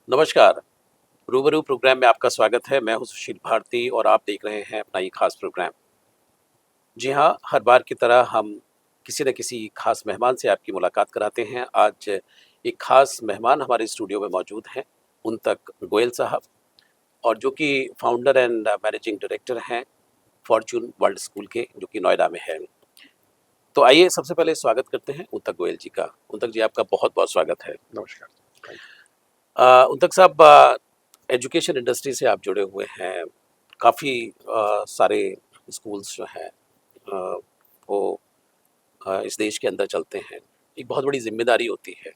नमस्कार। रूबरू प्रोग्राम में आपका स्वागत है। मैं हूँ सुशील भारती और आप देख रहे हैं अपना ये खास प्रोग्राम। जी हाँ, हर बार की तरह हम किसी न किसी खास मेहमान से आपकी मुलाकात कराते हैं। आज एक खास मेहमान हमारे स्टूडियो में मौजूद हैं, उन तक गोयल साहब, और जो कि फाउंडर एंड मैनेजिंग डायरेक्टर हैं फॉर्च्यून वर्ल्ड स्कूल के, जो कि नोएडा में है। तो आइए सबसे पहले स्वागत करते हैं उन तक गोयल जी का। उन तक जी, आपका बहुत-बहुत स्वागत है। नमस्कार। थैंक उन तक साहब, एजुकेशन इंडस्ट्री से आप जुड़े हुए हैं। काफ़ी सारे स्कूल्स जो हैं अ, वो इस देश के अंदर चलते हैं। एक बहुत बड़ी ज़िम्मेदारी होती है।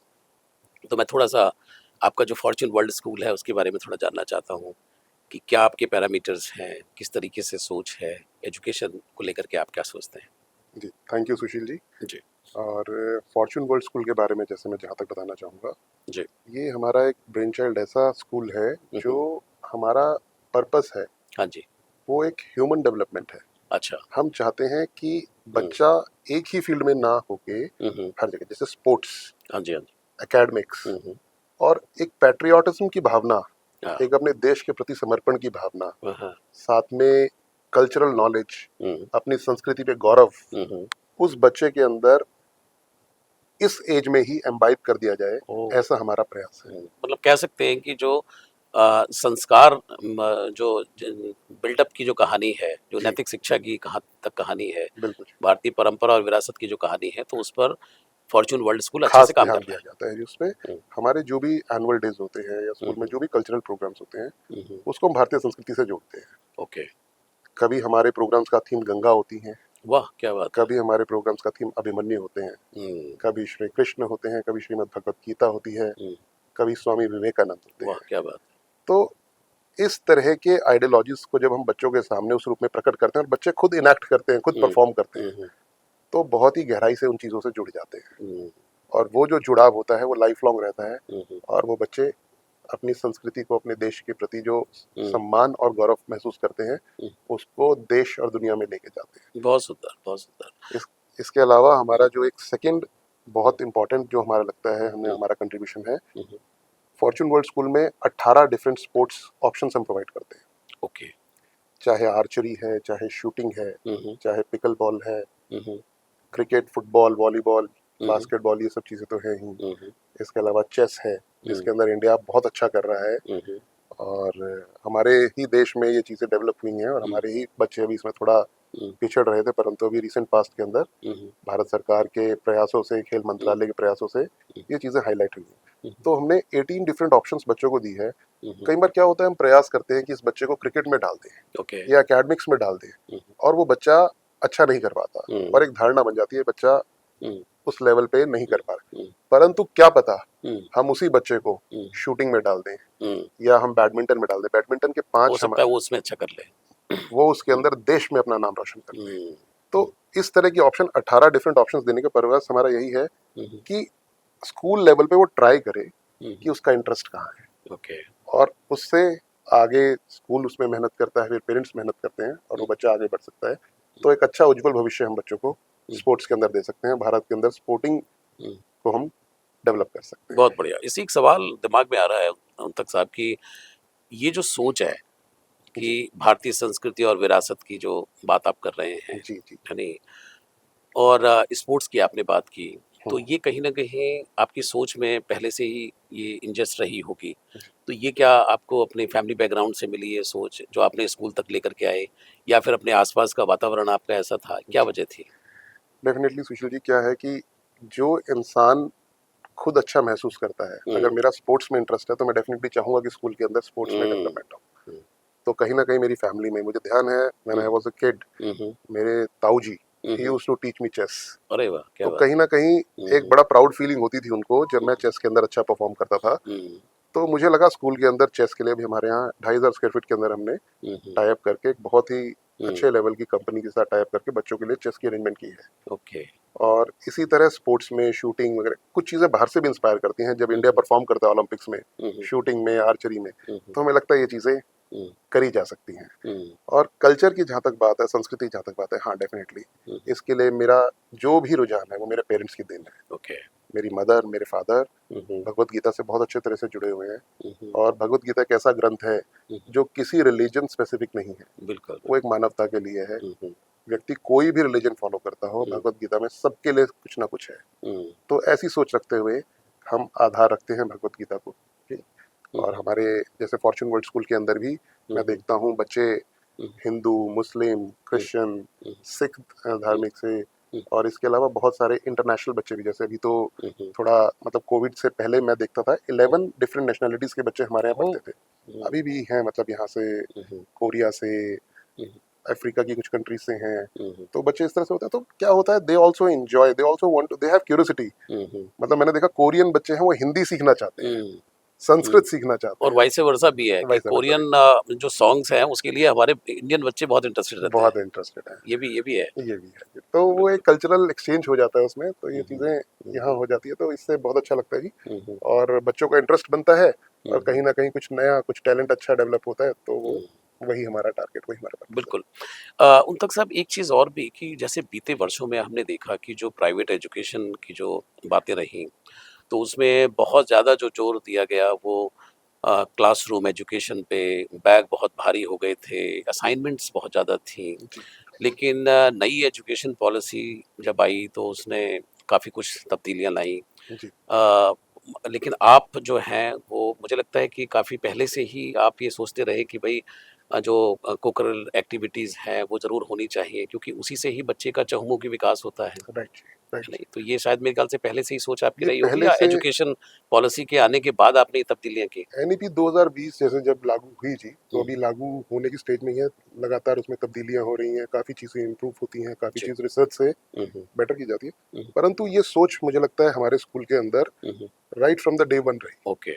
तो मैं थोड़ा-सा आपका जो फॉर्च्यून वर्ल्ड स्कूल है उसके बारे में थोड़ा जानना चाहता हूँ कि क्या आपके पैरामीटर्स हैं? किस तरीके से सोच है? एजुकेशन को लेकर के आप क्या सोचते हैं? जी, थैंक यू सुशील जी। जी, और फॉर्च्यून वर्ल्ड स्कूल के बारे में जैसे मैं जहाँ तक बताना चाहूँगा, जी। ये हमारा एक ब्रेन चाइल्ड ऐसा स्कूल है हुँ, जो हुँ। हमारा पर्पस है, हाँ जी। वो एक ह्यूमन डेवलपमेंट है। अच्छा। हम चाहते हैं कि हुँ। बच्चा एक ही फील्ड में ना होके हुँ, हुँ। हर जगह, जैसे स्पोर्ट्स, हाँ जी, हाँ जी। एकेडमिक्स हुँ, हुँ। और एक पैट्रियोटिज्म की भावना, हाँ। एक अपने देश के प्रति समर्पण की भावना, हाँ, हाँ। साथ में कल्चरल नॉलेज, हुँ। अपनी संस्कृति पे गौरव, हुँ, हुँ। उस बच्चे के अंदर इस एज में ही एम्बाइब कर दिया जाए, ओह! ऐसा हमारा प्रयास है। मतलब कह सकते हैं कि जो संस्कार जो बिल्डअप की जो कहानी है, जो जी, नैतिक शिक्षा की कहाँ तक कहानी है, बिल्कुल। भारतीय परंपरा और विरासत की जो कहानी है, तो उस पर फॉर्च्यून वर्ल्ड स्कूल अच्छे से खास काम कर ध्यान रहा दिया है। जाता है जिसमें हुँ, हमारे जो भी एनुअल डेज होते हैं या हुँ, स्कूल में हुँ, जो भी कल्चरल प्रोग्राम्स होते हैं, हुँ, हुँ। उसको हम भारतीय संस्कृति से जोड़ते हैं। ओके। कभी हमारे प्रोग्राम्स का थीम गंगा होती है, वाह! क्या बात है। कभी हमारे प्रोग्राम्स का थीम अभिमन्यु होते हैं, हुँ, कभी श्री कृष्ण होते हैं, कभी श्रीमद् भगवत गीता होती है, हुँ। कभी स्वामी विवेकानंद होते वाह! हैं। क्या बात है। तो इस तरह के आइडियोलॉजीज को जब हम बच्चों के सामने उस रूप में प्रकट करते हैं और बच्चे खुद इनैक्ट करते हैं, खुद हुँ, परफॉर्म करते हुँ, हैं, हुँ, तो बहुत ही गहराई से उन चीज़ों से जुड़ जाते हैं। हुँ, और वो जो जुड़ाव होता है वो लाइफ लॉन्ग रहता है। हुँ, हुँ, और वो बच्चे अपनी संस्कृति को, अपने देश के प्रति जो हुँ, सम्मान और गौरव महसूस करते हैं, हुँ। उसको देश और दुनिया में लेके जाते हैं। बहुत सुंदर, बहुत सुंदर। इस इसके अलावा हमारा जो एक सेकंड बहुत इंपॉर्टेंट जो हमारा लगता है, हमें हुँ, हमारा कंट्रीब्यूशन है, हुँ, हुँ। फॉर्च्यून वर्ल्ड स्कूल में 18 डिफरेंट स्पोर्ट्स ऑप्शंस हम प्रोवाइड करते हैं। ओके। चाहे आर्चरी है, चाहे शूटिंग है, हुँ, हुँ, चाहे पिकल बॉल है, हुँ, हुँ, क्रिकेट, फुटबॉल, वॉलीबॉल, हुँ, हुँ, बास्केटबॉल, ये सब चीज़ें तो हैं ही। हुँ, हुँ, इसके अलावा चेस है, हुँ, जिसके अंदर इंडिया बहुत अच्छा कर रहा है। हुँ, हुँ, और हमारे ही देश में ये चीज़ें डेवलप हुई हैं और हुँ, हमारे ही बच्चे अभी इसमें थोड़ा हुँ, पिछड़ रहे थे, परंतु अभी रिसेंट पास्ट के अंदर हुँ, हुँ, भारत सरकार के प्रयासों से, खेल हुँ, मंत्रालय के प्रयासों से हुँ, ये चीज़ें हाईलाइट हुई हैं। हुँ, तो हमने 18 डिफरेंट ऑप्शंस बच्चों को दी है। हुँ, हुँ। कई बार क्या होता है, हम प्रयास करते हैं कि इस बच्चे को क्रिकेट में डाल दें ओके। या एकेडमिक्स में डाल दें, हुँ, और वो बच्चा अच्छा नहीं कर पाता हुँ, और एक धारणा बन जाती है बच्चा हुँ, उस लेवल पे नहीं हुँ, कर पा रहा। हुँ, परंतु क्या पता हुँ, हम उसी बच्चे को हुँ, शूटिंग में डाल दें हुँ। या हम बैडमिंटन में डाल दें। बैडमिंटन के हो 5 हम, सकता है वो उसमें अच्छा कर ले। वो उसके हुँ, अंदर देश में अपना नाम रोशन कर दे। हुँ, तो इस तरह की ऑप्शन 18 डिफरेंट ऑप्शंस देने का प्रयास हमारा यही है हुँ, हुँ, कि स्कूल लेवल पे वो ट्राई करे हुँ, कि उसका इंटरेस्ट कहाँ है, ओके। और उससे आगे स्कूल उसमें मेहनत करता है, फिर पेरेंट्स मेहनत करते हैं और वो हुँ, बच्चा आगे बढ़ सकता है। तो एक अच्छा उज्जवल भविष्य हम बच्चों को हुँ, स्पोर्ट्स के अंदर दे सकते हैं। भारत के अंदर स्पोर्टिंग हुँ। को हम डेवलप कर सकते हैं। बहुत बढ़िया। इसी एक सवाल दिमाग में आ रहा है तक साहब कि ये जो सोच है जी, कि भारतीय संस्कृति और विरासत की जो बात आप कर रहे हैं, जी, जी। यानी, और स्पोर्ट्स की आपने बात की, तो हम्म, ये कहीं न कहीं आपकी सोच में पहले से ही ये इंजस्ट रही होगी। जी। तो ये क्या आपको अपने फैमिली बैकग्राउंड से मिली ये सोच, जो आपने स्कूल तक लेकर के आए, या फिर अपने आस-पास का वातावरण आपका ऐसा था? क्या जी, वजह थी? डेफिनेटली सुशील जी, क्या है कि जो इंसान खुद अच्छा महसूस करता है, हुँ, अगर मेरा स्पोर्ट्स में इंटरेस्ट है तो मैं डेफिनेटली चाहूंगा कि स्कूल के अंदर स्पोर्ट्स में हुँ, डेवलपमेंट हो। हुँ, तो कहीं ना कहीं मेरी फैमिली में मुझे ध्यान है, when hmm, I was a kid, hmm, hmm, मेरे ताऊ जी hmm, he hmm. Used to teach me chess. अरे वाह! क्या तो बात कहीं है। ना कहीं हुँ, एक हुँ, बड़ा प्राउड फीलिंग होती थी उनको जब हुँ, मैं चेस के अंदर अच्छा परफॉर्म करता था। हुँ, तो मुझे लगा स्कूल के अंदर चेस के लिए भी हमारे यहाँ 2,500 स्क्वायर फीट के अंदर हमने हुँ, हुँ, टाई अप करके एक बहुत ही हुँ, अच्छे लेवल की कंपनी के साथ टाई अप करके बच्चों के लिए चेस की अरेंजमेंट की है। ओके। और इसी तरह स्पोर्ट्स में शूटिंग वगैरह कुछ चीज़ें बाहर से भी इंस्पायर करती हैं। जब हुँ, इंडिया हुँ, परफॉर्म करता है ओलंपिक्स में, हुँ, हुँ, शूटिंग में, आर्चरी में, हुँ, हुँ, तो हमें लगता है ये चीज़ें हुँ, करी जा सकती हैं। हुँ, और कल्चर की जहाँ तक बात है, संस्कृति की जहाँ तक बात है, हाँ डेफिनेटली हुँ, इसके लिए मेरा जो भी रुझान है वो मेरे पेरेंट्स की देन है। ओके। मेरी मदर, मेरे फादर हम्म, भगवत गीता से बहुत अच्छे तरह से जुड़े हुए हैं। हम्म, और भगवत गीता एक ऐसा ग्रंथ है जो किसी रिलीजन स्पेसिफिक नहीं है, बिल्कुल। वो एक मानवता के लिए है। हम्म, व्यक्ति कोई भी रिलीजन फॉलो करता हो, हम्म, भगवत गीता में सबके लिए कुछ ना कुछ है। हम्म, तो ऐसी सोच रखते हुए हम आधार रखते हैं भगवत गीता को। ठीक। और हम्म, हमारे जैसे फॉर्च्यून वर्ल्ड स्कूल के अंदर भी मैं हम्म, देखता हूँ बच्चे हम्म, हिंदू, मुस्लिम, हम्म, क्रिश्चियन, हम्म, सिख धार्मिक से, हम्म, और इसके अलावा बहुत सारे इंटरनेशनल बच्चे भी। जैसे अभी तो हम्म, थोड़ा मतलब कोविड से पहले मैं देखता था 11 डिफरेंट नेशनलिटीज के बच्चे हमारे यहाँ हो। पढ़ते थे। अभी भी हैं, मतलब यहाँ से, हम्म, कोरिया से, हम्म, अफ्रीका की कुछ कंट्रीज से हैं। हम्म, तो बच्चे इस तरह से होता है, तो क्या होता है, they also enjoy, they also want, they have curiosity. Hmm, मतलब मैंने देखा कोरियन बच्चे हैं वो हिंदी सीखना चाहते हैं, हम्म, संस्कृत हम्म। सीखना चाहते और हैं, वाइस वर्सा भी है कि वाइस वर्सा भी। कोरियन जो सॉन्ग्स हैं उसके लिए हमारे इंडियन बच्चे बहुत इंटरेस्टेड रहते हैं। बहुत इंटरेस्टेड है, ये भी है। ये भी है। तो वो एक बिल्कुल। कल्चरल एक्सचेंज हो जाता है उसमें, तो ये हम्म, चीज़ें यहाँ हम्म, हो जाती है, तो इससे बहुत अच्छा लगता है जी। हम्म, और बच्चों का इंटरेस्ट बनता है, और हम्म, कहीं ना कहीं कुछ नया, कुछ टैलेंट अच्छा डेवलप होता है, तो वो हम्म, वही हमारा टारगेट, वही हमारा पर्पस है। बिल्कुल। उन तक साहब एक चीज़ और भी कि जैसे बीते वर्षों में हमने देखा कि जो प्राइवेट एजुकेशन की जो बातें रहीं, तो उसमें बहुत ज़्यादा जो ज़ोर दिया गया वो क्लासरूम एजुकेशन पे, बैग बहुत भारी हो गए थे, असाइनमेंट्स बहुत ज़्यादा थीं। जी लेकिन नई एजुकेशन पॉलिसी जब आई तो उसने काफ़ी कुछ तब्दीलियाँ लाई। जी अ, लेकिन आप जो हैं वो मुझे लगता है कि काफ़ी पहले से ही आप ये सोचते रहे कि भई जो कोकरल एक्टिविटीज़ हैं वो ज़रूर होनी चाहिए क्योंकि उसी से ही बच्चे का चहुमुखी विकास होता है राइट जी, राइट नहीं? जी। तो ये शायद मेरे ख्याल से पहले से ही सोच आपकी ये रही होगी पहले या से एजुकेशन पॉलिसी के आने के बाद आपने ये तब्दीलियाँ की? एनईपी 2020 जैसे जब लागू हुई जी, तो हुँ, अभी लागू होने की स्टेज में ही है। लगातार उसमें तब्दीलियां हो रही हैं, काफ़ी चीज़ें इंप्रूव होती हैं, काफ़ी जी। चीज़ रिसर्च से हुँ, हुँ, बेटर की जाती है। हुँ, परंतु ये सोच मुझे लगता है हमारे स्कूल के अंदर hmm, hmm, right from the day one रही। ओके।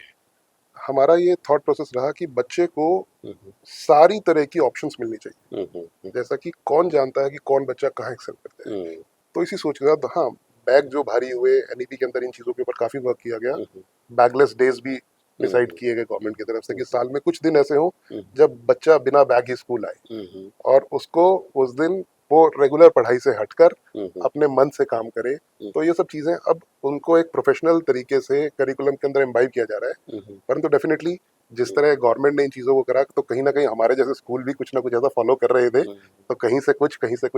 हमारा ये थॉट प्रोसेस रहा कि बच्चे को हुँ, हुँ, सारी तरह की ऑप्शंस मिलनी चाहिए। हुँ, हुँ, हुँ, जैसा कि कौन जानता है कि कौन बच्चा कहाँ एक्सेल करता है। हुँ, तो इसी सोच के साथ हाँ, बैग जो भारी हुए, एनईपी के अंदर इन चीज़ों के ऊपर काफ़ी वर्क किया गया। हुँ, हुँ, बैगलेस डेज भी हुँ, डिसाइड हुँ, किए गए गवर्नमेंट की तरफ से हुँ, कि साल में कुछ दिन ऐसे हों हुँ, जब बच्चा बिना बैग ही स्कूल आए, हुँ, हुँ, और उसको उस दिन वो रेगुलर पढ़ाई से हटकर हुँ, हुँ, अपने मन से काम करे। हुँ, तो ये सब चीज़ें अब उनको एक प्रोफेशनल तरीके से करिकुलम के अंदर इम्बाइब किया जा रहा है। हुँ, हुँ, परंतु डेफिनेटली जिस तरह गवर्नमेंट ने इन चीज़ों को करा, तो कहीं ना कहीं हमारे जैसे स्कूल भी कुछ ना कुछ ऐसा फॉलो कर रहे थे। हुँ, तो कहीं से कुछ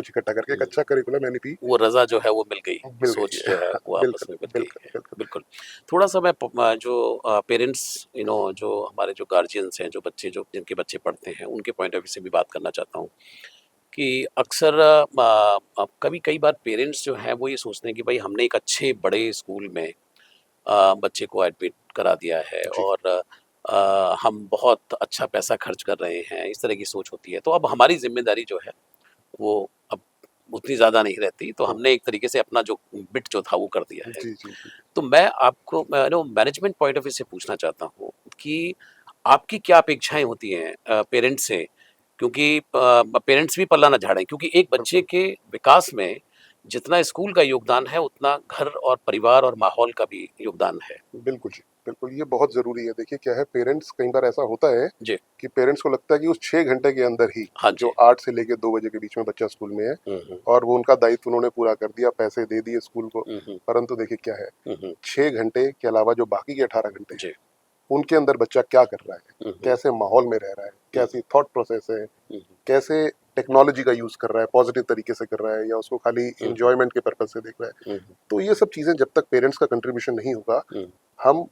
इकट्ठा करके एक हुँ। अच्छा करिकुलम एनईपी वो रज़ा जो है वो मिल गई, मिल सोच गई जो है है। वो आपस बिल्कुल में मिल गई बिल्कुल है। बिल्कुल। बिल्कुल। थोड़ा-सा मैं जो पेरेंट्स जो हमारे जो गार्जियंस हैं, जो बच्चे जो जिनके बच्चे पढ़ते हैं, उनके पॉइंट ऑफ व्यू से भी बात करना चाहता हूँ कि अक्सर कभी कई बार पेरेंट्स जो हैं वो ये सोचते हैं कि भई हमने एक अच्छे बड़े स्कूल में बच्चे को एडमिट करा दिया है जी और हम बहुत अच्छा पैसा खर्च कर रहे हैं, इस तरह की सोच होती है। तो अब हमारी ज़िम्मेदारी जो है वो अब उतनी ज़्यादा नहीं रहती, तो हम्म, हमने एक तरीके से अपना जो बिट जो था वो कर दिया है। जी जी जी। तो मैं आपको मैनेजमेंट पॉइंट ऑफ व्यू से पूछना चाहता हूँ कि आपकी क्या अपेक्षाएँ होती हैं पेरेंट्स से? क्योंकि पेरेंट्स भी पल्ला ना झाड़ें क्योंकि एक बच्चे बिल्कुल के विकास में जितना स्कूल का योगदान है, उतना घर और परिवार और माहौल का भी योगदान है। बिल्कुल जी, बिल्कुल, ये बहुत ज़रूरी है। देखिए क्या है, पेरेंट्स कई बार ऐसा होता है जी। कि पेरेंट्स को लगता है कि उस 6 घंटे के अंदर ही, हाँ जो जी। 8 से लेके 2 बजे के बीच में बच्चा स्कूल में है, हुँ, हुँ। और वो उनका दायित्व उन्होंने पूरा कर दिया, पैसे दे दिए स्कूल को। हुँ, हुँ। परंतु देखिए क्या है, हुँ, हुँ। 6 घंटे के अलावा जो बाकी के 18 घंटे हैं, जी। उनके अंदर बच्चा क्या कर रहा है, हुँ, हुँ। कैसे माहौल में रह रहा है, हुँ, कैसी थॉट प्रोसेस है, हुँ। कैसे टेक्नोलॉजी का यूज़ कर रहा है, पॉजिटिव तरीके से कर रहा है या उसको खाली हुँ, हुँ। एन्जॉयमेंट के पर्पज़ से देख रहा है। हुँ, हुँ। तो ये सब चीज़ें जब तक पेरेंट्स का कंट्रीब्यूशन नहीं होगा, हुँ, हम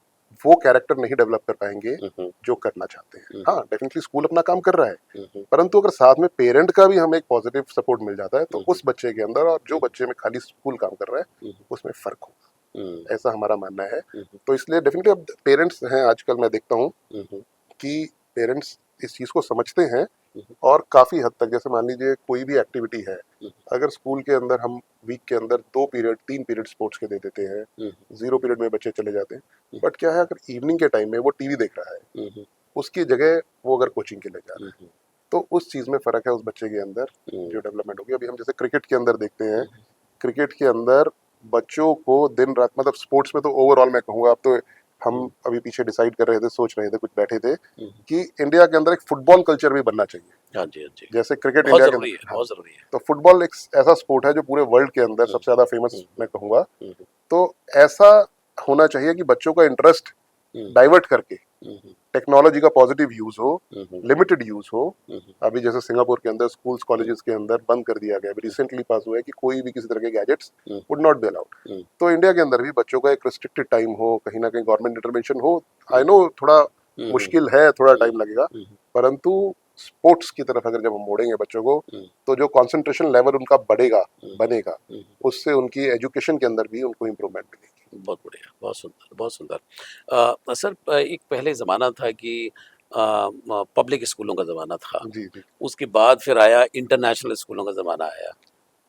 वो कैरेक्टर नहीं डेवलप कर पाएँगे हुँ, हुँ। जो करना चाहते हैं। हुँ, हाँ, हुँ। डेफिनिटली स्कूल अपना काम कर रहा है, हुँ, हुँ। परंतु अगर साथ में पेरेंट का भी हमें एक पॉजिटिव सपोर्ट मिल जाता है, तो हुँ, हुँ। उस बच्चे के अंदर और जो हुँ, बच्चे में खाली स्कूल काम कर रहा है, हुँ। उसमें फ़र्क हुँ, होगा। ऐसा हमारा मानना है। हुँ, हुँ। तो इसलिए डेफिनिटली अब पेरेंट्स हैं, आजकल मैं देखता हूँ हुँ, हुँ। कि पेरेंट्स इस चीज़ को समझते हैं, हुँ, हुँ। और काफ़ी हद तक, जैसे मान लीजिए कोई भी एक्टिविटी है, हुँ, अगर स्कूल के अंदर हम वीक के अंदर 2 पीरियड, 3 पीरियड स्पोर्ट्स के दे देते हैं, हुँ। 0 पीरियड में बच्चे चले जाते हैं। हुँ, बट क्या है, अगर इवनिंग के टाइम में वो टीवी देख रहा है, हुँ, हुँ। उसकी जगह वो अगर कोचिंग के लिए जा रहा हुँ, है, हुँ। तो उस चीज़ में फ़र्क है उस बच्चे के अंदर, जो हुँ, डेवलपमेंट होगी। अभी हम जैसे क्रिकेट के अंदर देखते हैं, हुँ, क्रिकेट के अंदर बच्चों को दिन रात, मतलब स्पोर्ट्स में तो ओवरऑल मैं कहूँगा, अब तो हम हुँ, अभी पीछे डिसाइड कर रहे थे, सोच रहे थे, कुछ बैठे थे हुँ, कि इंडिया के अंदर एक फुटबॉल कल्चर भी बनना चाहिए। हाँ जी, हाँ जी। जैसे क्रिकेट बहुत इंडिया के ज़रूरी है, अंदर, हाँ, बहुत ज़रूरी है। तो फुटबॉल एक ऐसा स्पोर्ट है जो पूरे वर्ल्ड के अंदर हुँ, सबसे ज़्यादा फेमस हुँ, मैं कहूँगा। हुँ, तो ऐसा होना चाहिए कि बच्चों का इंटरेस्ट हुँ, डाइवर्ट करके हुँ, हुँ, टेक्नोलॉजी का पॉजिटिव यूज़ हो, हुँ, हुँ, लिमिटेड यूज़ हो। हुँ, हुँ, अभी जैसे सिंगापुर के अंदर स्कूल्स, हुँ, कॉलेजेस के अंदर बंद कर दिया गया है, अभी हुँ, रिसेंटली पास हुआ है कि कोई भी किसी तरह के gadgets hmm, would not be allowed. Hmm, तो इंडिया के अंदर भी बच्चों का एक रिस्ट्रिक्टेड टाइम हो, कहीं न कहीं गवर्नमेंट इंटरवेंशन हो। आई हुँ, नो थोड़ा हुँ, हुँ, मुश्किल है, थोड़ा हुँ, टाइम लगेगा, हुँ, परंतु स्पोर्ट्स की तरफ अगर जब हम मोड़ेंगे बच्चों को, हुँ, तो जो कंसंट्रेशन लेवल उनका बढ़ेगा, हुँ, बनेगा, हुँ। उससे उनकी एजुकेशन के अंदर भी उनको इम्प्रूवमेंट मिलेगी। बहुत बढ़िया, बहुत सुंदर, बहुत सुंदर। सर एक पहले ज़माना था कि पब्लिक स्कूलों का ज़माना था, जी, जी। उसके बाद फिर आया इंटरनेशनल स्कूलों का ज़माना आया।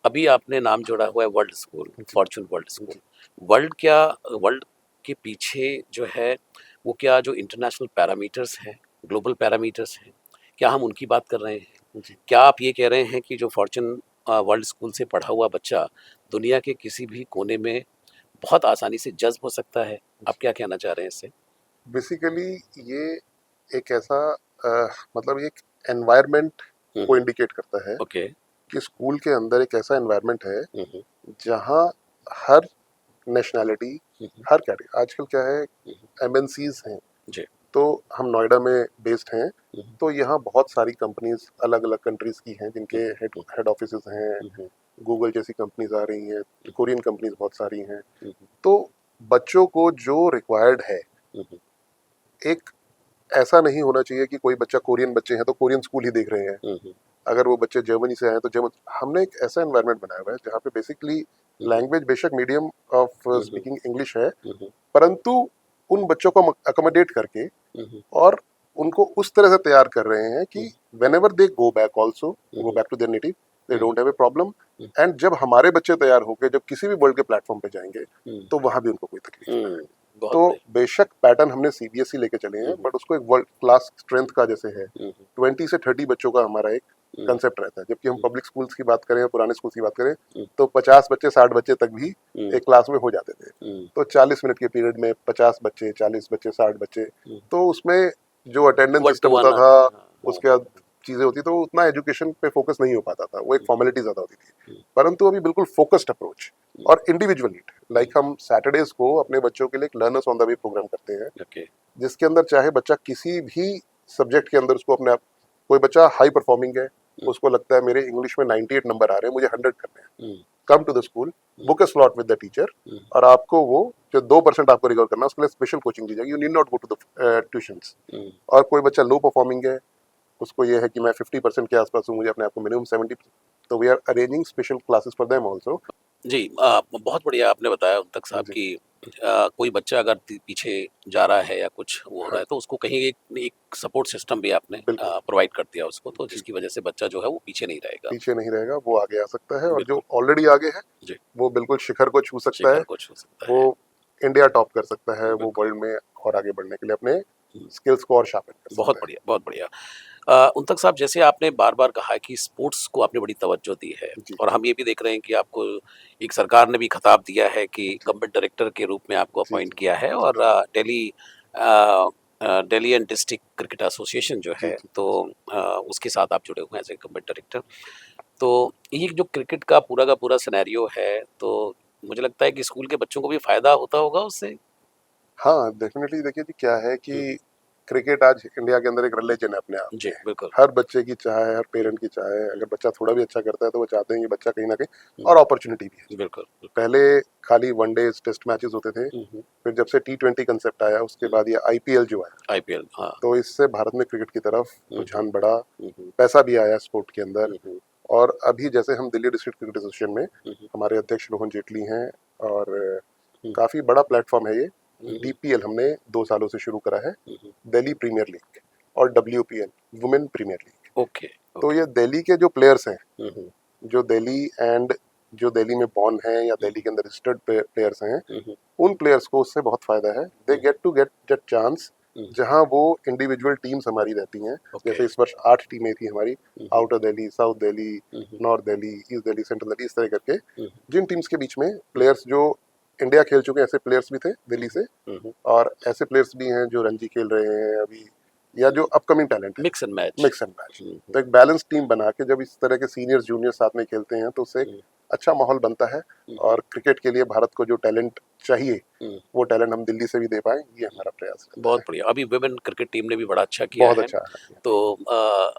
अभी आपने नाम जोड़ा हुआ है वर्ल्ड स्कूल, जी, फॉर्च्यून वर्ल्ड स्कूल। जी। वर्ल्ड के पीछे जो है, वो क्या जो इंटरनेशनल पैरामीटर्स हैं, ग्लोबल पैरामीटर्स हैं, क्या हम उनकी बात कर रहे हैं? जी। क्या आप ये कह रहे हैं कि जो फॉर्च्यून वर्ल्ड स्कूल से पढ़ा हुआ बच्चा दुनिया के किसी भी कोने में बहुत आसानी से जज़्ब हो सकता है? आप क्या कहना चाह रहे हैं इससे? बेसिकली ये एक ऐसा मतलब एक एनवायरनमेंट हुँ, को हुँ। इंडिकेट करता है ओके। कि स्कूल के अंदर एक ऐसा एनवायरनमेंट है हुँ, हुँ। जहाँ हर नेशनैलिटी, हुँ, हुँ। हर कैटेगरी, आजकल क्या है, हुँ, हुँ। एमएनसीज हैं, जी। तो हम नोएडा में बेस्ड हैं, हुँ, हुँ। तो यहाँ बहुत सारी कंपनीज अलग अलग कंट्रीज की हैं जिनके हुँ, हेड हुँ। हेड ऑफिस हैं। हुँ, हुँ। गूगल जैसी कंपनीज आ रही हैं, हुँ, हुँ। कोरियन कंपनीज बहुत सारी हैं। हुँ, हुँ। तो बच्चों को जो रिक्वायर्ड है, हुँ, हुँ। एक ऐसा नहीं होना चाहिए कि कोई बच्चा, कोरियन बच्चे हैं तो कोरियन स्कूल ही देख रहे हैं, हुँ, हुँ। अगर वो बच्चे जर्मनी से आए हैं तो जर्मन। हमने एक ऐसा एनवायरनमेंट बनाया हुआ है जहाँ पे बेसिकली हुँ, हुँ। लैंग्वेज बेशक medium of hmm, hmm. Speaking English है, हुँ, हुँ। परंतु उन बच्चों को अकोमोडेट करके हुँ, हुँ। और उनको उस तरह से तैयार कर रहे हैं हुँ, कि whenever they go back also, um, go um. Back to their native, they um, don't have a problem. Um. And जब हमारे बच्चे तैयार होकर जब किसी भी वर्ल्ड के प्लेटफॉर्म पे जाएंगे, हुँ, तो वहां भी उनको कोई तकलीफ ना है। हुँ। बहुत तो बढ़िया। बेशक पैटर्न हमने सीबीएसई लेके चले हुँ, हैं, हुँ। बट उसको एक वर्ल्ड क्लास स्ट्रेंथ का जैसे है, हुँ, हुँ। 20 से 30 बच्चों का हमारा एक हुँ, कंसेप्ट रहता है। जबकि हम हुँ। पब्लिक स्कूल्स की बात करें या पुराने स्कूल्स की बात करें, हुँ, तो 50 बच्चे, 60 बच्चे तक भी हुँ। एक क्लास में हो जाते थे। हुँ, तो 40 मिनट के पीरियड में 50 बच्चे, 40 बच्चे, 60 बच्चे, हुँ। तो उसमें जो अटेंडेंस वन सिस्टम टू होता वन था, आता था। हाँ, उसके हाँ, बाद हाँ। चीज़ें होती, तो उतना एजुकेशन पे फोकस नहीं हो पाता था, वो एक हुँ, फॉर्मेलिटी ज़्यादा होती थी। हुँ, परंतु अभी बिल्कुल फोकस्ड अप्रोच हुँ, और इंडिविजुअल नीड, हुँ। लाइक हम सैटरडेज को अपने बच्चों के लिए एक learners on the way programme करते हैं, ओके। जिसके अंदर चाहे बच्चा किसी भी सब्जेक्ट के अंदर उसको अपने आप, कोई बच्चा हाई परफॉर्मिंग है, हुँ, उसको लगता है मेरे इंग्लिश में 98 नंबर आ रहे हैं, मुझे 100 करने हैं, hmm, come to the school, hmm, book a slot with the teacher, hmm, और आपको वो जो 2% आपको रिकवर करना है उसके लिए स्पेशल कोचिंग दी जाएगी, you need not go to the tuitions. Hmm. और कोई बच्चा लो परफॉर्मिंग है, उसको ये है कि मैं 50% के आसपास हूँ, मुझे अपने आप को मिनिमम 70, तो we are arranging special classes for them also. जी, बहुत बढ़िया आपने बताया उन तक साहब जी। कि कोई बच्चा अगर पीछे जा रहा है या कुछ वो हो रहा हाँ, है तो उसको कहीं एक सपोर्ट सिस्टम भी आपने बिल्कुल। प्रोवाइड कर दिया उसको, तो जी, जिसकी वजह से बच्चा जो है वो पीछे नहीं रहेगा। पीछे नहीं रहेगा, वो आगे आ सकता है, और जो बिल्कुल। ऑलरेडी आगे है जी। वो बिल्कुल शिखर को छू सकता है, शिखर कुछ हो सकता वो है। इंडिया टॉप कर सकता है, वो बिल्कुल। वर्ल्ड में और आगे बढ़ने के लिए अपने हुँ, स्किल्स को और शार्पन कर बहुत सकता है। बढ़िया, बहुत बढ़िया। उन तक साहब जैसे आपने बार-बार कहा कि स्पोर्ट्स को आपने बड़ी तवज्जो दी है जी, और हम ये भी देख रहे हैं कि आपको एक सरकार ने भी खिताब दिया है कि जी, गवर्नमेंट डायरेक्टर के रूप में आपको जी, अपॉइंट जी, किया है जी, और Delhi and district cricket association जो जी, है जी, तो उसके साथ आप जुड़े हुए हैं एज़ ए गवर्नमेंट डायरेक्टर। तो ये जो क्रिकेट का पूरा सिनेरियो है, तो मुझे लगता है कि स्कूल के बच्चों को भी फ़ायदा होता होगा उससे? हाँ, डेफ़िनेटली देखिए जी, क्या है हुँ, कि क्रिकेट आज इंडिया के अंदर एक रिलिजन है अपने आप जी, में। बिल्कुल। हर बच्चे की चाह है, हर हुँ, पेरेंट की चाह है, हुँ, अगर बच्चा थोड़ा भी अच्छा करता है तो वो चाहते हैं कि बच्चा कहीं न कहीं, हुँ, और अपॉर्च्युनिटी भी है। बिल्कुल, बिल्कुल। पहले खाली वनडेज़, टेस्ट मैचेज़ होते थे, हुँ, हुँ, फिर जब से टी20 कांसेप्ट आया, उसके हुँ, बाद ये आईपीएल जो आया, आईपीएल हाँ। तो इससे भारत में क्रिकेट की तरफ हुँ, हुँ, रुझान बढ़ा, हुँ, हुँ, पैसा भी आया स्पोर्ट के अंदर। हुँ, हुँ, और अभी जैसे हम दिल्ली डिस्ट्रिक्ट क्रिकेट एसोसिएशन में, हुँ, हुँ, हमारे अध्यक्ष रोहन जेटली हैं, और हुँ, काफ़ी बड़ा प्लेटफॉर्म है ये। हुँ, हुँ, डीपीएल हमने 2 सालों से शुरू करा है, हुँ, हुँ। दिल्ली प्रीमियर लीग, और WPL, women premiere league. Okay, तो ओके। ये दिल्ली के जो प्लेयर्स हैं, हुँ, हुँ, जो दिल्ली एंड जो दिल्ली में बॉर्न हैं या हुँ, दिल्ली के अंदर रजिस्टर्ड प्लेयर्स हैं, हुँ, हुँ, उन प्लेयर्स को उससे बहुत फ़ायदा है। They hmm, get to get that chance, hmm, जहाँ वो इंडिविजुअल टीम्स हमारी रहती हैं। ओके। जैसे इस वर्ष 8 टीमें थी हमारी, hmm, hmm, outer Delhi, south Delhi, hmm, hmm, north Delhi, east Delhi, central Delhi, इस तरह करके, हुँ, जिन टीम्स के बीच में हुँ, प्लेयर्स जो इंडिया खेल चुके हैं, ऐसे प्लेयर्स भी थे हुँ, दिल्ली से, हुँ, हुँ, और ऐसे प्लेयर्स भी हैं जो रणजी खेल रहे हैं अभी, या जो अपकमिंग टैलेंट है, mix and match. Mix and match. तो एक बैलेंस टीम बना के जब इस तरह के सीनियर्स जूनियर साथ में खेलते हैं तो उससे एक अच्छा माहौल बनता है, और क्रिकेट के लिए भारत को जो टैलेंट चाहिए वो टैलेंट हम दिल्ली से भी दे पाए, ये हमारा प्रयास है। बहुत बढ़िया। अभी वुमेन क्रिकेट टीम ने भी बड़ा अच्छा किया बहुत है, अच्छा है। तो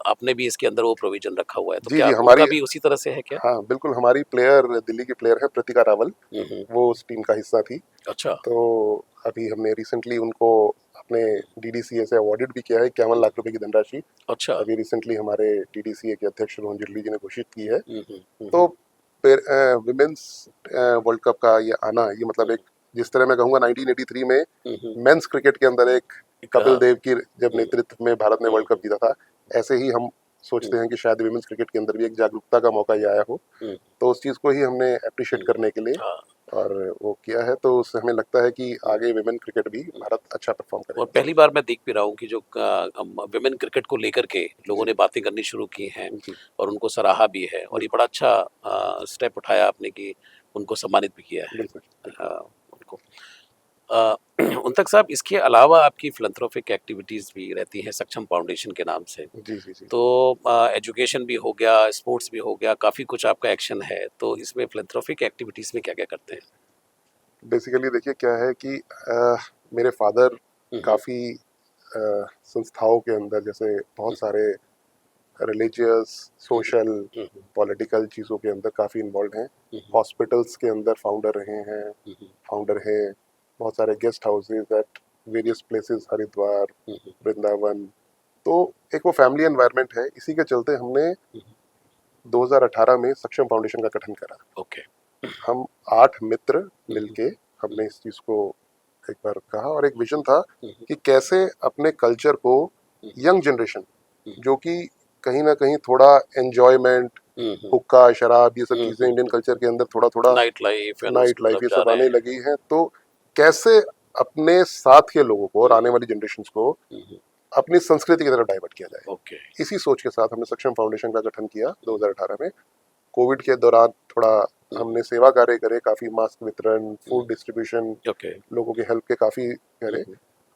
आपने भी इसके अंदर वो प्रोविजन रखा हुआ है, तो जी क्या जी, उनका हमारी, भी उसी तरह से है क्या? हाँ बिल्कुल, हमारी प्लेयर दिल्ली की प्लेयर है प्रतिका रावल, वो उस टीम का हिस्सा थी। अच्छा। तो अभी हमने रिसेंटली उनको अपने डीडीसीए से अवार्डेड भी किया है 51 लाख रुपए की धनराशि। अच्छा। अभी रिसेंटली हमारे डीडीसीए के अध्यक्ष रोहन जेटली जी ने घोषित की है। हम्म। तो विमेंस वर्ल्ड कप का ये आना, ये मतलब एक, जिस तरह मैं कहूँगा 1983 में मेंस क्रिकेट के अंदर एक कपिल देव की जब नेतृत्व में भारत ने वर्ल्ड कप जीता था, ऐसे ही हम सोचते हैं कि शायद विमेंस क्रिकेट के अंदर भी एक जागरूकता का मौका ये आया हो। तो उस चीज़ को ही हमने अप्रिशिएट करने के लिए हाँ। और वो किया है, तो उससे हमें लगता है कि आगे विमेन क्रिकेट भी भारत अच्छा परफॉर्म और करेगा। पहली बार मैं देख भी रहा हूँ कि जो विमेन क्रिकेट को लेकर के लोगों जी ने बातें करनी शुरू की हैं जी, और उनको सराहा भी है, और ये बड़ा अच्छा स्टेप उठाया आपने कि उनको सम्मानित भी किया है बिल्कुल बिल्कुल। उनको। उन तक साहब, इसके अलावा आपकी फिलैंथ्रोपिक एक्टिविटीज़ भी रहती हैं सक्षम फाउंडेशन के नाम से, जी जी जी, तो एजुकेशन भी हो गया, स्पोर्ट्स भी हो गया, काफ़ी कुछ आपका एक्शन है, तो इसमें फिलैंथ्रोपिक एक्टिविटीज़ में क्या क्या करते हैं? बेसिकली देखिए क्या है कि मेरे फादर काफ़ी संस्थाओं के अंदर, जैसे बहुत सारे रिलीजियस, सोशल, पॉलिटिकल चीज़ों के अंदर काफ़ी इन्वॉल्व हैं। हॉस्पिटल्स के अंदर फाउंडर रहे हैं, फाउंडर हैं, बहुत सारे guest houses at various places, Haridwar, Vrindavan. तो एक वो फैमिली एनवायरनमेंट है, इसी के चलते हमने 2018 में सक्षम फाउंडेशन का गठन करा। ओके। हम 8 मित्र मिलके हमने इस चीज़ को एक बार कहा, और एक विजन था कि कैसे अपने कल्चर को यंग जनरेशन, जो कि कहीं ना कहीं थोड़ा एंजॉयमेंट, हुक्का, शराब, ये सब चीज़ें इंडियन कल्चर के अंदर थोड़ा थोड़ा, नाइट लाइफ नाइट लाइफ, ये सब आने लगी हैं, तो कैसे अपने साथ के लोगों को और आने वाली जनरेशन्स को अपनी संस्कृति की तरफ डाइवर्ट किया जाए। ओके। इसी सोच के साथ हमने सक्षम फाउंडेशन का गठन किया 2018 में। कोविड के दौरान थोड़ा हमने सेवा कार्य करे, काफ़ी मास्क वितरण, फूड डिस्ट्रीब्यूशन, ओके। लोगों की हेल्प के काफ़ी करे।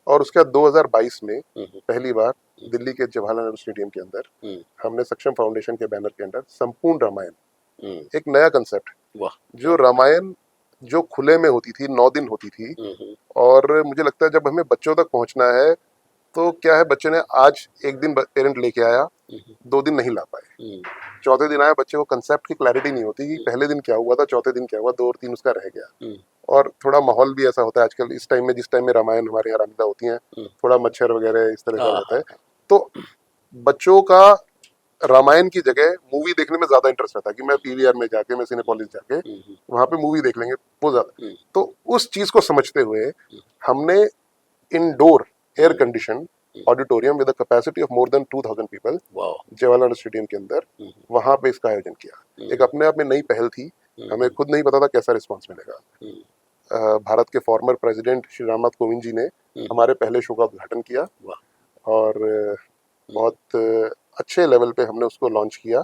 और उसके बाद 2022 में पहली बार दिल्ली के जवाहरलाल नेहरू स्टेडियम के अंदर हमने सक्षम फाउंडेशन के बैनर के अंदर संपूर्ण रामायण, एक नया कंसेप्ट, वाह। जो रामायण जो खुले में होती थी, 9 दिन होती थी, और मुझे लगता है जब हमें बच्चों तक पहुंचना है तो क्या है, बच्चे ने आज एक दिन पेरेंट लेके आया, 2 दिन नहीं ला पाए, चौथे दिन आया, बच्चे को कंसेप्ट की क्लैरिटी नहीं होती कि पहले दिन क्या हुआ था, चौथे दिन क्या हुआ, 2 और 3 उसका रह गया। और थोड़ा माहौल भी ऐसा होता है आजकल इस टाइम में, जिस टाइम में रामायण हमारे यहाँ रामलीला होती है, थोड़ा मच्छर वगैरह इस तरह का रहता है। तो बच्चों का रामायण की जगह मूवी देखने में ज्यादा इंटरेस्ट रहता है कि मैं पीवीआर में जाके, मैं सिनेपोलिस जाके वहां पे मूवी देख लेंगे, वो ज्यादा। तो उस चीज को समझते हुए हमने indoor air condition auditorium with capacity of more than 2000 people Jawaharlal stadium के अंदर, वहां पे इसका आयोजन किया। एक अपने आप में नई पहल थी, हमें खुद नहीं पता था कैसा रिस्पांस मिलेगा। भारत के फॉर्मर प्रेसिडेंट श्री रामनाथ कोविंद जी ने हमारे पहले शो का उद्घाटन किया, और बहुत अच्छे लेवल पे हमने उसको लॉन्च किया।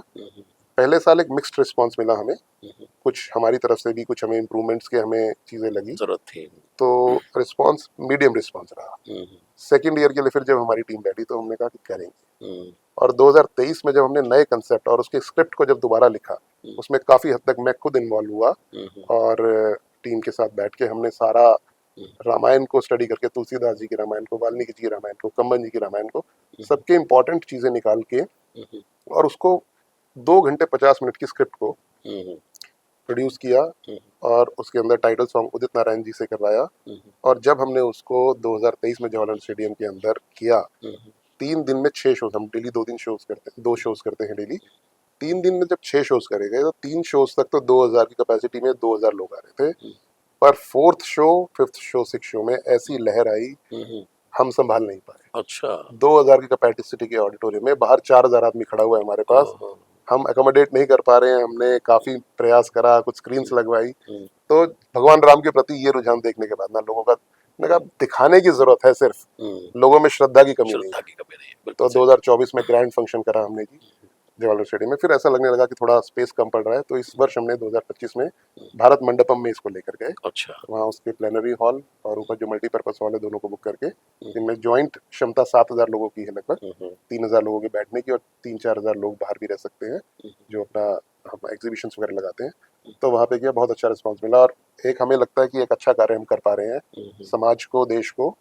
पहले साल एक मिक्स्ड रिस्पांस मिला हमें, कुछ हमारी तरफ से भी, कुछ हमें इम्प्रूवमेंट्स के हमें चीज़ें लगी, जरूरत थी, तो रिस्पांस मीडियम रिस्पांस रहा। सेकेंड ईयर के लिए फिर जब हमारी टीम बैठी तो हमने कहा कि करेंगे, और 2023 में जब हमने नए कंसेप्ट और उसके स्क्रिप्ट को जब दोबारा लिखा, उसमें काफ़ी हद तक मैं खुद इन्वॉल्व हुआ, और टीम के साथ बैठ के हमने सारा रामायण को स्टडी करके, तुलसीदास जी के रामायण को, वाल्मीकि जी के रामायण को, कंबन जी के रामायण को, सबके इम्पोर्टेंट चीज़ें निकाल के, और उसको 2 घंटे 50 मिनट की स्क्रिप्ट को प्रोड्यूस किया, और उसके अंदर टाइटल सॉन्ग उदित नारायण जी से करवाया। और जब हमने उसको 2023 में जवाहरलाल स्टेडियम के अंदर किया, 3 दिन में 6 शोज, हम डेली 2 दिन शोज करते हैं, 2 शोज करते हैं डेली। 3 दिन में जब 6 शोज करे गए, तो 3 शोज तक तो 2000 की कैपेसिटी में 2000 लोग आ रहे थे, पर 4th show, 5th show, 6th show में ऐसी लहर आई, हम संभाल नहीं पाए। अच्छा। 2000 की कैपेसिटी के ऑडिटोरियम में बाहर 4000 आदमी खड़ा हुआ है हमारे पास, हम अकोमोडेट नहीं कर पा रहे हैं। हमने काफी प्रयास करा, कुछ स्क्रीन्स लगवाई, तो भगवान राम के प्रति ये रुझान देखने के बाद ना लोगों का, मैंने कहा दिखाने की जरूरत है, सिर्फ लोगों में श्रद्धा की कमी नहीं है। तो 2024 में ग्रैंड फंक्शन करा हमने जी, जवाहरलाल स्टेडियम में। फिर ऐसा लगने लगा कि थोड़ा स्पेस कम पड़ रहा है, तो इस वर्ष हमने 2025 में भारत मंडपम में इसको लेकर गए। अच्छा। वहाँ उसके प्लेनरी हॉल और ऊपर जो मल्टीपर्पज हॉल है, दोनों को बुक करके, जिनमें जॉइंट क्षमता 7,000 लोगों की है लगभग, 3,000 लोगों के बैठने की, और 3-4 हज़ार लोग बाहर भी रह सकते हैं जो अपना हम एग्जीबिशन वगैरह लगाते हैं। तो वहाँ पे किया, बहुत अच्छा रिस्पॉन्स मिला, और एक हमें लगता है कि एक अच्छा कार्य हम कर पा रहे हैं, समाज को, देश को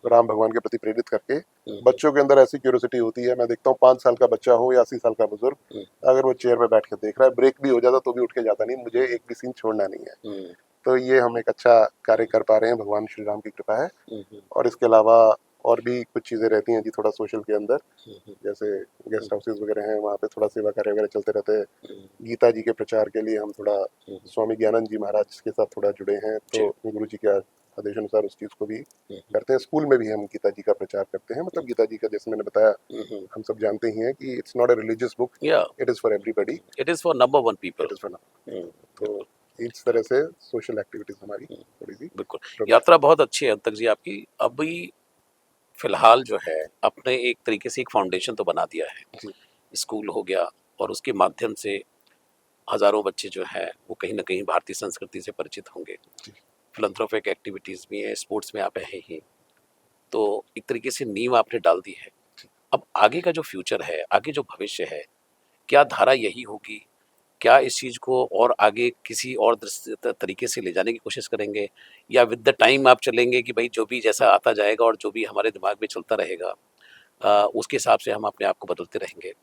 राम भगवान के प्रति प्रेरित करके। बच्चों के अंदर ऐसी क्यूरियोसिटी होती है, मैं देखता हूँ 5 साल का बच्चा हो या 80 साल का बुजुर्ग, अगर वो चेयर पे बैठ के देख रहा है, ब्रेक भी हो जाता तो भी उठ के जाता नहीं, मुझे एक भी सीन छोड़ना नहीं है। तो ये हम एक अच्छा कार्य कर पा रहे हैं, भगवान श्री राम की कृपा है। और इसके अलावा और भी कुछ चीज़ें रहती हैं जी, थोड़ा सोशल के अंदर, जैसे गेस्ट हाउसेज वगैरह हैं, वहाँ पे थोड़ा सेवा कार्य वगैरह चलते रहते हैं। गीता जी के प्रचार के लिए हम थोड़ा स्वामी ज्ञानंद जी महाराज के साथ थोड़ा जुड़े हैं, तो गुरु जी के आदेश अनुसार उस चीज़ को भी करते हैं। स्कूल में भी हम गीता जी का प्रचार करते हैं, मतलब गीता जी का, जैसे मैंने बताया, हम सब जानते ही हैं कि it's not a religious book, या it is for everybody, it is for number one it people. Is for. तो इस तरह से सोशल एक्टिविटीज हमारी थोड़ी सी बिल्कुल। प्रोग्रेस। यात्रा बहुत अच्छी है अंतक जी आपकी। अभी फिलहाल जो है आपने एक तरीके से एक फाउंडेशन तो बना दिया है, जी स्कूल हो गया, और उसके माध्यम से हजारों बच्चे जो है वो कहीं ना कहीं भारतीय संस्कृति से परिचित होंगे। जी फिलंथ्रोपिक एक्टिविटीज़ भी है, स्पोर्ट्स में आप है ही, तो एक तरीके से नींव आपने डाल दी है। अब आगे का जो फ्यूचर है, आगे जो भविष्य है, क्या धारा यही होगी? क्या इस चीज़ को और आगे किसी और तरीके से ले जाने की कोशिश करेंगे, या विद द टाइम आप चलेंगे कि भाई जो भी जैसा आता जाएगा और जो भी हमारे दिमाग में चलता रहेगा उसके हिसाब से हम अपने आप को बदलते रहेंगे?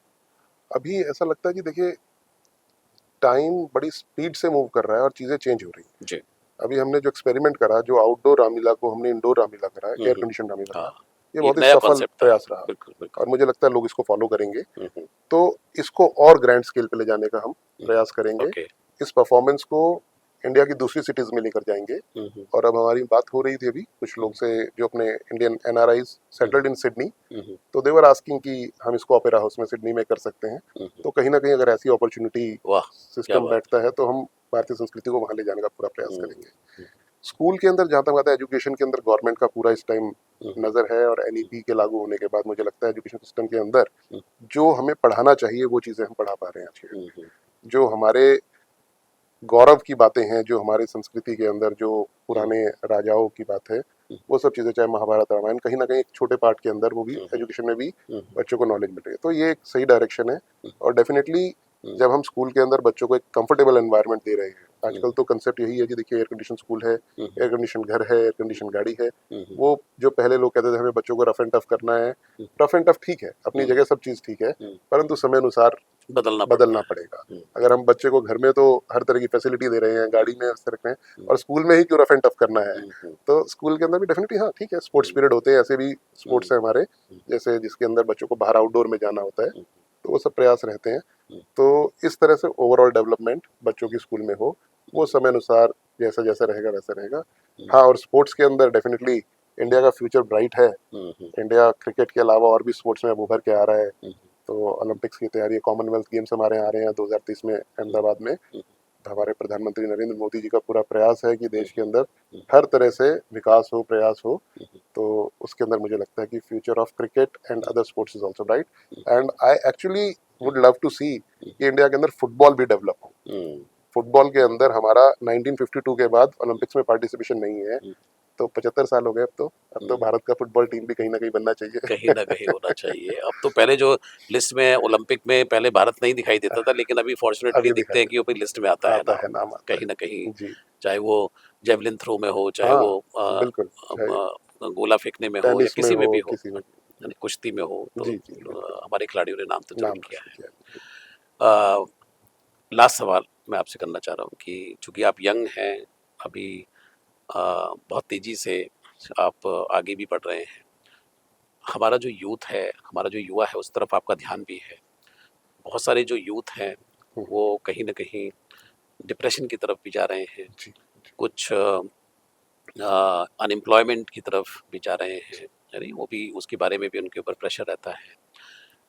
अभी ऐसा लगता है कि देखिए, टाइम बड़ी स्पीड से मूव कर रहा है और चीज़ें चेंज हो रही हैं। जी। अभी हमने जो एक्सपेरिमेंट करा, जो आउटडोर रामलीला को हमने इंडोर रामलीला करा, एयर हम्म। कंडीशन रामलीला हाँ, करा, ये ये बहुत एक ही नया सफल कॉन्सेप्ट था। प्रयास रहा, बिल्कुल बिल्कुल। और मुझे लगता है लोग इसको फॉलो करेंगे। हम्म। तो इसको और ग्रैंड स्केल पे ले जाने का हम प्रयास करेंगे। ओके। इस परफॉर्मेंस को इंडिया की दूसरी सिटीज़ में लेकर जाएंगे। और अब हमारी बात हो रही थी अभी कुछ लोग से, जो अपने Indian NRIs settled in Sydney, तो देवर आस्किंग कि हम इसको ओपेरा हाउस में सिडनी में कर सकते हैं। तो कहीं ना कहीं अगर ऐसी अपॉर्चुनिटी वाह, क्या सिस्टम बात बैठता है, तो हम भारतीय संस्कृति को वहाँ ले जाने का पूरा प्रयास है। करेंगे। स्कूल के अंदर जहाँ तक बात है, एजुकेशन के अंदर गवर्नमेंट का पूरा इस टाइम नज़र है, और एनईपी के लागू होने के बाद मुझे लगता है एजुकेशन सिस्टम के अंदर जो हमें पढ़ाना चाहिए वो चीज़ें हम पढ़ा पा रहे हैं आज के डेट में। जो हमारे गौरव की बातें हैं, जो हमारी संस्कृति के अंदर जो पुराने राजाओं की बात है, वो सब चीज़ें, चाहे महाभारत रामायण, कहीं ना कहीं एक छोटे पार्ट के अंदर वो भी एजुकेशन में भी बच्चों को नॉलेज मिल रही है। तो ये एक सही डायरेक्शन है, और डेफिनेटली जब हम स्कूल के अंदर बच्चों को एक कंफर्टेबल एनवायरनमेंट दे रहे हैं, आजकल तो कंसेप्ट यही है कि देखिए, एयर कंडीशन स्कूल है, एयर कंडीशन घर है, एयर कंडीशन गाड़ी है। वो जो पहले लोग कहते थे हमें बच्चों को रफ एंड टफ करना है, रफ एंड टफ ठीक है, अपनी जगह सब चीज़ ठीक है, परंतु समय अनुसार बदलना बदलना पड़ता पड़ेगा। है। अगर हम बच्चे को घर में तो हर तरह की फैसिलिटी दे रहे हैं, गाड़ी में इस तरह में, और स्कूल में ही क्यों रफ एंड टफ करना है, तो स्कूल के अंदर भी डेफिनेटली, हाँ ठीक है, स्पोर्ट्स पीरियड होते हैं, ऐसे भी स्पोर्ट्स है हमारे, जैसे जिसके अंदर बच्चों को बाहर आउटडोर में जाना होता है, तो वो सब प्रयास रहते हैं। तो इस तरह से ओवरऑल डेवलपमेंट बच्चों की स्कूल में हो, वो समय अनुसार जैसा जैसा रहेगा वैसा रहेगा। हाँ, और स्पोर्ट्स के अंदर डेफिनेटली इंडिया का फ्यूचर ब्राइट है। इंडिया क्रिकेट के अलावा और भी स्पोर्ट्स में अब उभर के आ रहा है। तो ओलंपिक्स की तैयारी, कॉमनवेल्थ गेम्स हमारे यहाँ आ रहे हैं 2030 में अहमदाबाद में। हमारे प्रधानमंत्री नरेंद्र मोदी जी का पूरा प्रयास है कि देश के अंदर हर तरह से विकास हो, प्रयास हो। तो उसके अंदर मुझे लगता है कि future of cricket and other sports is also bright, and I actually would love to see कि इंडिया के अंदर फुटबॉल भी डेवलप हो। फुटबॉल के अंदर हमारा 1952 के बाद ओलंपिक्स में पार्टिसिपेशन नहीं है, तो 75 साल हो गए। अब तो भारत का फुटबॉल टीम भी कहीं ना कहीं बनना चाहिए। कहीं ना कहीं होना चाहिए। अब तो पहले जो लिस्ट में ओलंपिक में पहले भारत नहीं दिखाई देता था, लेकिन अभी फॉर्चुनेटली अभी दिखते दिखाई हैं कि वो भी लिस्ट में आता है आता है, नाम, नाम आता कहीं ना कहीं। है जी। चाहे वो जेवलिन थ्रो में हो, चाहे हाँ वो बिल्कुल, चाहे गोला फेंकने में हो, या टेनिस में किसी में हो, भी हो, किसी में, यानी कुश्ती में हो, तो जी जी बिल्कुल, हमारे खिलाड़ियों ने नाम तो जरूर नाम किया रोशन किया है। है। लास्ट सवाल मैं आपसे करना चाह रहा हूँ कि चूंकि आप यंग हैं अभी, बहुत तेजी से आप आगे भी बढ़ रहे हैं, हमारा जो यूथ है, हमारा जो युवा है, उस तरफ आपका ध्यान भी है। बहुत सारे जो यूथ हैं वो कहीं ना कहीं डिप्रेशन की तरफ भी जा रहे हैं, जी कुछ अनएम्प्लॉयमेंट की तरफ भी जा रहे हैं, यानी वो भी उसके बारे में भी उनके ऊपर प्रेशर रहता है।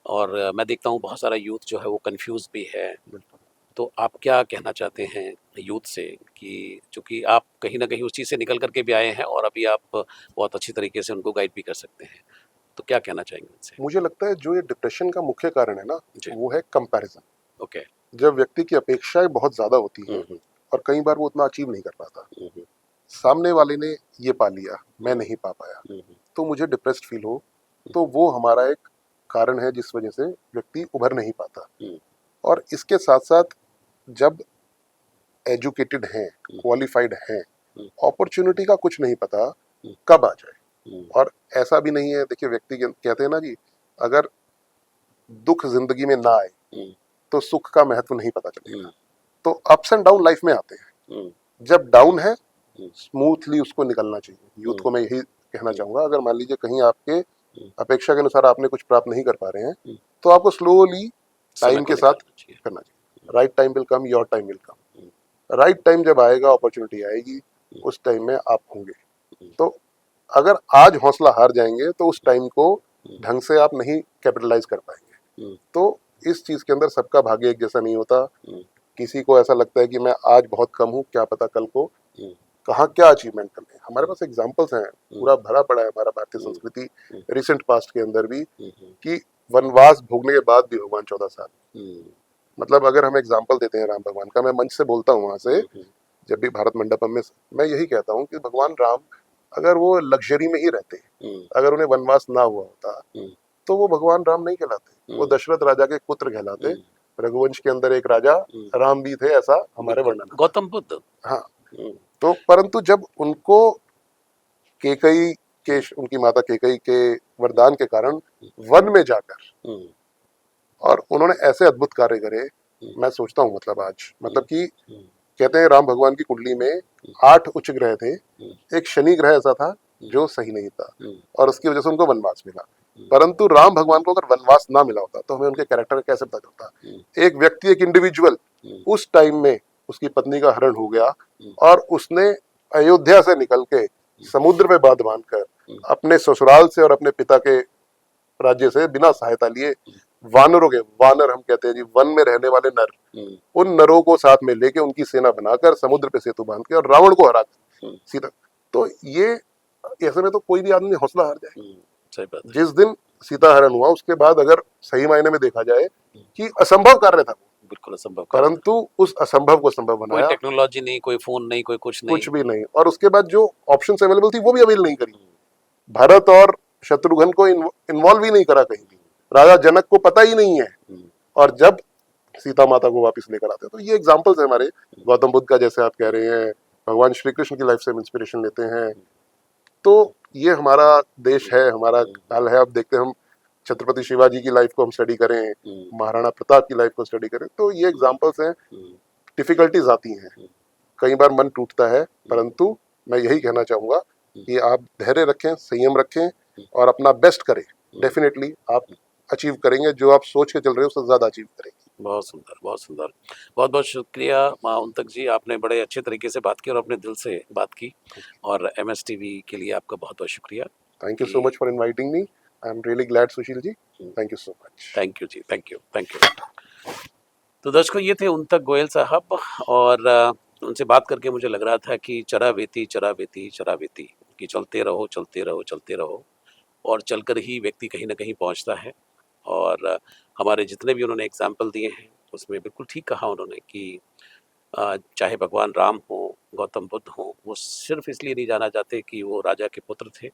और मैं देखता हूँ बहुत सारा यूथ जो है वो कंफ्यूज भी है। बिल्कुल। तो आप क्या कहना चाहते हैं यूथ से, कि चूंकि आप कहीं ना कहीं उस चीज़ से निकल करके भी आए हैं और अभी आप बहुत अच्छी तरीके से उनको गाइड भी कर सकते हैं, तो क्या कहना चाहेंगे उनसे? मुझे लगता है जो ये डिप्रेशन का मुख्य कारण है ना, जी। वो है कंपैरिजन। ओके। जब व्यक्ति की अपेक्षाएं बहुत ज्यादा होती हैं हम्म, और कई बार वो उतना अचीव नहीं कर पाता, हम्म, सामने वाले ने ये पा लिया, मैं हम्म, नहीं पा पाया, हम्म, तो मुझे डिप्रेस्ड फील हो, तो वो हमारा एक कारण है जिस वजह से व्यक्ति उभर नहीं पाता। हम्म, और इसके साथ साथ जब एजुकेटेड हैं, हम्म, क्वालिफाइड हैं, हम्म, अपॉर्चुनिटी का कुछ नहीं पता हम्म, कब आ जाए। हम्म, और ऐसा भी नहीं है, देखिए व्यक्ति कहते हैं ना जी, अगर दुख जिंदगी में ना आए हम्म, तो सुख का महत्व नहीं पता चलेगा। हम्म, तो अप्स एंड डाउन लाइफ में आते हैं। हम्म, जब डाउन है, हम्म, स्मूथली उसको निकलना चाहिए। यूथ हम्म, को मैं यही कहना हम्म, चाहूंगा, अगर मान लीजिए कहीं आपके हम्म, अपेक्षा के अनुसार आपने कुछ प्राप्त नहीं कर पा रहे हैं, हम्म, तो आपको स्लोली समय टाइम को के साथ निकालना चाहिए। करना चाहिए। Right time will come, your time will hmm, come. Right time जब आएगा, अपॉर्चुनिटी आएगी, हम्म, उस टाइम में आप होंगे। हम्म, तो अगर आज हौसला हार जाएंगे तो उस टाइम को हम्म, ढंग से आप नहीं कैपिटलाइज कर पाएंगे। हम्म, तो इस चीज के अंदर सबका भाग्य एक जैसा नहीं होता। हम्म, किसी को ऐसा लगता है कि मैं आज बहुत कम हूँ, क्या पता कल को हम्म, कहाँ क्या अचीवमेंट कर लें। हमारे हम्म, पास एग्जाम्पल्स हैं, हम्म, पूरा भरा पड़ा है हमारा भारतीय हम्म, संस्कृति हम्म, रिसेंट पास्ट के अंदर भी, हम्म, कि वनवास भोगने के बाद भी भगवान 14 साल, हम्म, मतलब अगर हम एग्जाम्पल देते हैं राम भगवान का, मैं मंच से बोलता हूँ वहां से, हम्म, जब भी भारत मंडपम में, मैं यही कहता हूँ कि भगवान राम अगर वो लग्जरी में ही रहते, हम्म, अगर उन्हें वनवास ना हुआ होता, हम्म, तो वो भगवान राम नहीं कहलाते, वो हम्म, दशरथ राजा के पुत्र कहलाते। हम्म, रघुवंश के अंदर एक राजा हम्म, राम भी थे, ऐसा हमारे बिल्कुल, वर्णन में गौतम बुद्ध। आता। हाँ, हम्म, तो परंतु जब उनको केकई के, हम्म, उनकी माता केकई के हम्म, वरदान के कारण हम्म, वन में जाकर हम्म, और उन्होंने ऐसे अद्भुत कार्य करे, हम्म, मैं सोचता हूँ मतलब आज, मतलब कि हम्म, कहते हैं राम भगवान की कुंडली में हम्म, 8 उच्च ग्रह थे, हम्म, एक शनि ग्रह ऐसा था हम्म, जो सही नहीं था, हम्म, और उसकी वजह से उनको वनवास मिला। हम्म, परंतु राम भगवान को अगर वनवास ना मिला होता तो हमें उनके कैरेक्टर का कैसे पता चलता। हम्म, एक व्यक्ति, एक इंडिविजुअल, हम्म, उस टाइम में उसकी पत्नी का हरण हो गया हम्म, और उसने अयोध्या से निकल के समुद्र में बांध बांधकर हम्म, अपने ससुराल से और अपने पिता के राज्य से बिना सहायता लिए वानरों के, वानर हम कहते हैं जी, वन में रहने वाले नर, हम्म, उन नरों को साथ में लेके उनकी सेना बनाकर समुद्र पे सेतु बांध के और रावण को हरा हम्म, सीता। तो ये ऐसे में तो कोई भी आदमी हौसला हार जाए। हम्म, सही बात है। जिस दिन सीता हरण हुआ उसके बाद अगर सही मायने में देखा जाए हम्म, कि असंभव कार्य था, बिल्कुल असंभव कार्य था। परंतु उस असंभव को संभव कोई बनाया। टेक्नोलॉजी नहीं, कोई फोन नहीं, कोई कुछ नहीं। कुछ भी नहीं, और उसके बाद जो ऑप्शंस अवेलेबल थी वो भी अवेल नहीं करी। हम्म, भरत और शत्रुघ्न को इन्वॉल्व ही नहीं करा कहीं भी, राजा जनक को पता ही नहीं है। हम्म, और जब सीता माता को वापस लेकर आते हैं, तो ये एग्जाम्पल्स है हमारे गौतम बुद्ध का, जैसे आप कह रहे हैं, भगवान श्री कृष्ण की लाइफ से हम इंस्पिरेशन लेते हैं। तो ये हमारा देश है, हमारा काल है। अब देखते हैं, हम छत्रपति शिवाजी की लाइफ को हम स्टडी करें, हम्म, महाराणा प्रताप की लाइफ को स्टडी करें, तो ये एग्जाम्पल्स हैं। हम्म, डिफिकल्टीज आती हैं, हम्म, कई बार मन टूटता है, हम्म, परंतु मैं यही कहना चाहूंगा हम्म, कि आप धैर्य रखें, संयम रखें हम्म, और अपना बेस्ट करें। हम्म, डेफिनेटली आप अचीव करेंगे, जो आप सोच के चल रहे हो उससे ज्यादा अचीव करेंगे। बहुत सुंदर, बहुत सुंदर। बहुत बहुत शुक्रिया माँ उनतक जी, आपने बड़े अच्छे तरीके से बात की और अपने दिल से बात की। और एमएस टीवी के लिए आपका बहुत बहुत शुक्रिया थैंक यू सो कि much for inviting me. I am really glad Sushil ji, thank you so much. Thank you ji, thank you, thank you. तो दर्शकों, ये थे उनतक गोयल साहब। और उनसे बात करके मुझे लग रहा था कि चरावेती चरावेती चरावेती, कि चलते रहो चलते रहो चलते रहो, और चलकर ही व्यक्ति कहीं ना कहीं पहुंचता है। और हमारे जितने भी उन्होंने एग्जाम्पल दिए हैं उसमें बिल्कुल ठीक कहा उन्होंने कि चाहे भगवान राम हो, गौतम बुद्ध हो, वो सिर्फ इसलिए नहीं जाना जाते कि वो राजा के पुत्र थे।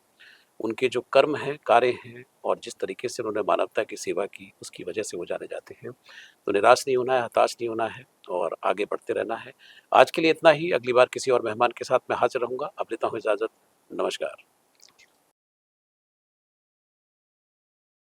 उनके जो कर्म हैं, कार्य हैं, और जिस तरीके से उन्होंने मानवता की सेवा की, उसकी वजह से वो जाने जाते हैं। तो निराश नहीं होना है, हताश नहीं होना है, और आगे बढ़ते रहना है। आज के लिए इतना ही। अगली बार किसी और मेहमान के साथ मैं हाजिर रहूँगा। अब लेता हूँ इजाज़त। नमस्कार।